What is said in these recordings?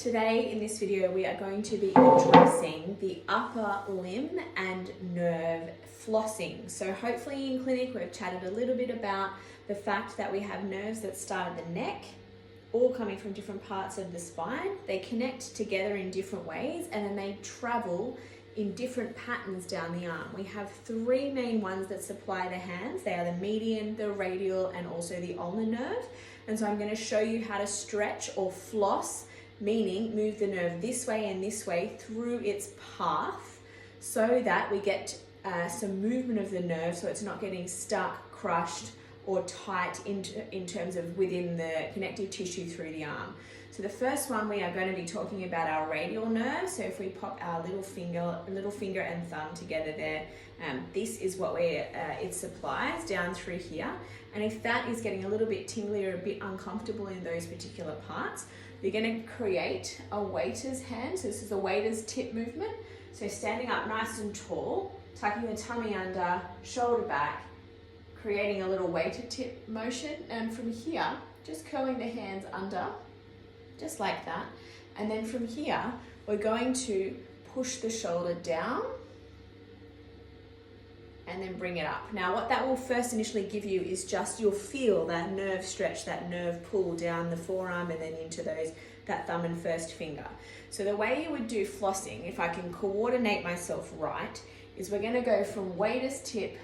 Today in this video we are going to be addressing the upper limb and nerve flossing. So hopefully in clinic we've chatted a little bit about the fact that we have nerves that start at the neck, all coming from different parts of the spine. They connect together in different ways and then they travel in different patterns down the arm. We have three main ones that supply the hands. They are the median, the radial, and also the ulnar nerve. And so I'm going to show you how to stretch or floss, meaning move the nerve this way and this way through its path so that we get some movement of the nerve so it's not getting stuck, crushed, or tight in terms of within the connective tissue through the arm. So the first one, we are going to be talking about our radial nerve. So if we pop our little finger and thumb together there, this is what it supplies down through here. And if that is getting a little bit tingly or a bit uncomfortable in those particular parts, you're going to create a waiter's hand. So this is a waiter's tip movement. So standing up nice and tall, tucking the tummy under, shoulder back, creating a little waiter tip motion. And from here, just curling the hands under, just like that. And then from here, we're going to push the shoulder down and then bring it up. Now what that will first initially give you is just, you'll feel that nerve stretch, that nerve pull down the forearm and then into that thumb and first finger. So the way you would do flossing, if I can coordinate myself right, is we're gonna go from waiter's tip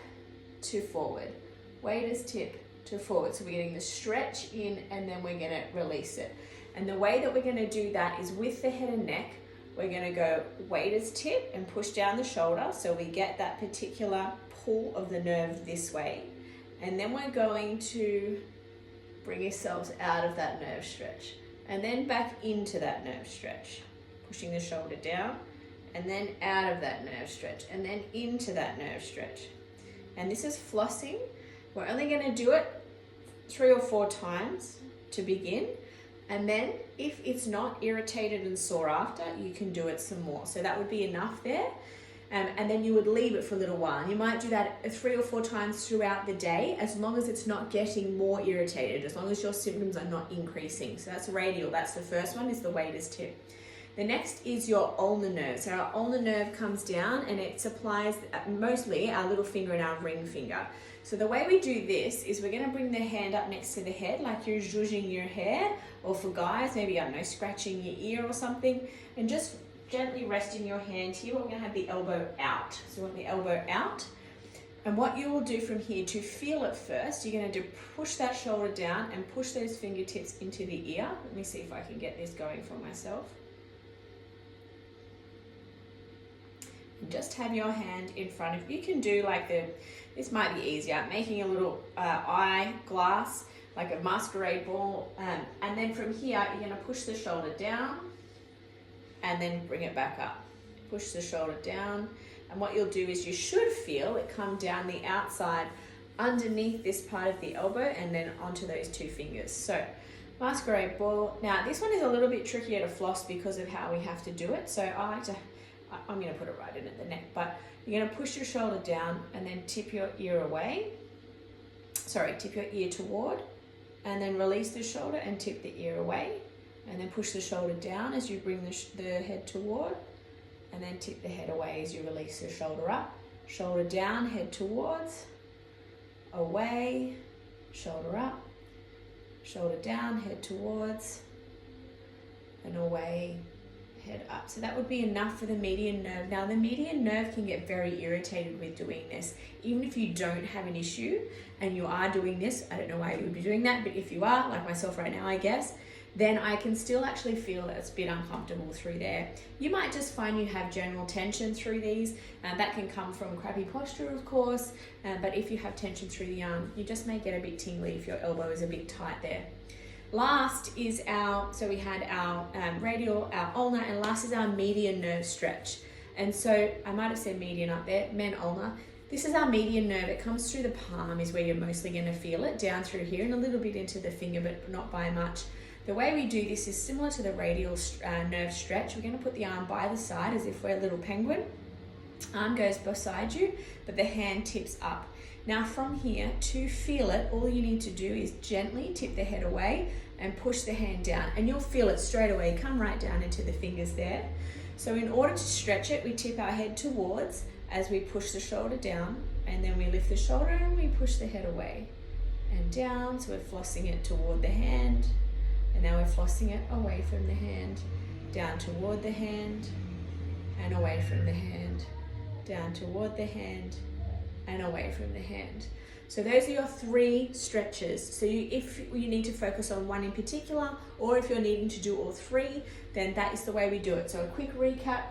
to forward, waiter's tip to forward. So we're getting the stretch in and then we're gonna release it. And the way that we're gonna do that is with the head and neck, we're gonna go waiter's tip and push down the shoulder so we get that particular pull of the nerve this way. And then we're going to bring yourselves out of that nerve stretch and then back into that nerve stretch, pushing the shoulder down and then out of that nerve stretch and then into that nerve stretch. And this is flossing. We're only gonna do it 3 or 4 times to begin. And then if it's not irritated and sore after, you can do it some more. So that would be enough there. And then you would leave it for a little while. And you might do that 3 or 4 times throughout the day, as long as it's not getting more irritated, as long as your symptoms are not increasing. So that's radial. That's the first one, is the waiter's tip. The next is your ulnar nerve. So our ulnar nerve comes down and it supplies mostly our little finger and our ring finger. So the way we do this is we're gonna bring the hand up next to the head like you're zhuzhing your hair, or for guys, maybe, I don't know, scratching your ear or something, and just gently resting your hand here. We're gonna have the elbow out. So we want the elbow out. And what you will do from here to feel it first, you're gonna push that shoulder down and push those fingertips into the ear. Let me see if I can get this going for myself. And just have your hand in front of you. You can do like this might be easier, making a little eye glass, like a masquerade ball. And then from here, you're gonna push the shoulder down and then bring it back up. Push the shoulder down. And what you'll do is you should feel it come down the outside underneath this part of the elbow and then onto those 2 fingers. So masquerade ball. Now this one is a little bit trickier to floss because of how we have to do it. So I'm gonna put it right in at the neck, but you're gonna push your shoulder down and then tip your ear away. Sorry, tip your ear toward, and then release the shoulder and tip the ear away. And then push the shoulder down as you bring the head toward, and then tip the head away as you release the shoulder up. Shoulder down, head towards, away, shoulder up, shoulder down, head towards, and away, head up. So that would be enough for the median nerve. Now the median nerve can get very irritated with doing this. Even if you don't have an issue and you are doing this, I don't know why you would be doing that, but if you are, like myself right now, I guess, then I can still actually feel that it's a bit uncomfortable through there. You might just find you have general tension through these. That can come from crappy posture, of course, but if you have tension through the arm, you just may get a bit tingly if your elbow is a bit tight there. Last is so we had our radial, our ulnar, and last is our median nerve stretch. And so I might have said median up there, ulnar. This is our median nerve. It comes through the palm is where you're mostly gonna feel it, down through here and a little bit into the finger, but not by much. The way we do this is similar to the radial nerve stretch. We're gonna put the arm by the side as if we're a little penguin. Arm goes beside you, but the hand tips up. Now from here, to feel it, all you need to do is gently tip the head away and push the hand down, and you'll feel it straight away come right down into the fingers there. So in order to stretch it, we tip our head towards as we push the shoulder down, and then we lift the shoulder and we push the head away and down. So we're flossing it toward the hand, and now we're flossing it away from the hand, down toward the hand and away from the hand, down toward the hand and away from the hand. So those are your 3 stretches. So if you need to focus on one in particular, or if you're needing to do all 3, then that is the way we do it. So a quick recap,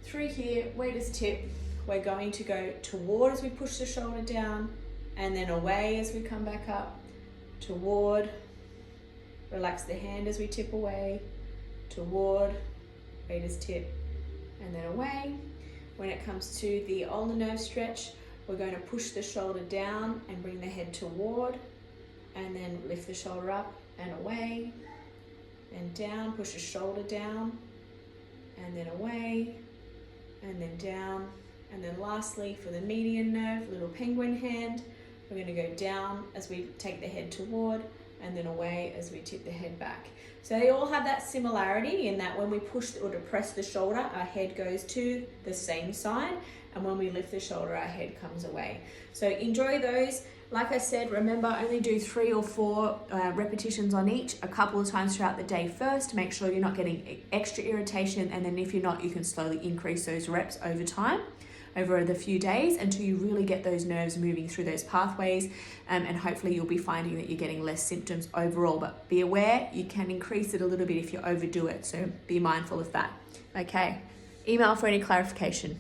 3 here, weight is tip. We're going to go toward as we push the shoulder down, and then away as we come back up, toward, relax the hand as we tip away, toward, weight is tip, and then away. When it comes to the ulnar nerve stretch, we're going to push the shoulder down and bring the head toward, and then lift the shoulder up and away, and down, push the shoulder down, and then away, and then down. And then lastly, for the median nerve, little penguin hand, we're going to go down as we take the head toward, and then away as we tip the head back. So they all have that similarity in that when we push or depress the shoulder, our head goes to the same side, and when we lift the shoulder, our head comes away. So enjoy those. Like I said, remember, only do 3 or 4 repetitions on each, a couple of times throughout the day first to make sure you're not getting extra irritation, and then if you're not, you can slowly increase those reps over time, over the few days, until you really get those nerves moving through those pathways, and hopefully you'll be finding that you're getting less symptoms overall. But be aware, you can increase it a little bit if you overdo it, so be mindful of that. Okay, email for any clarification.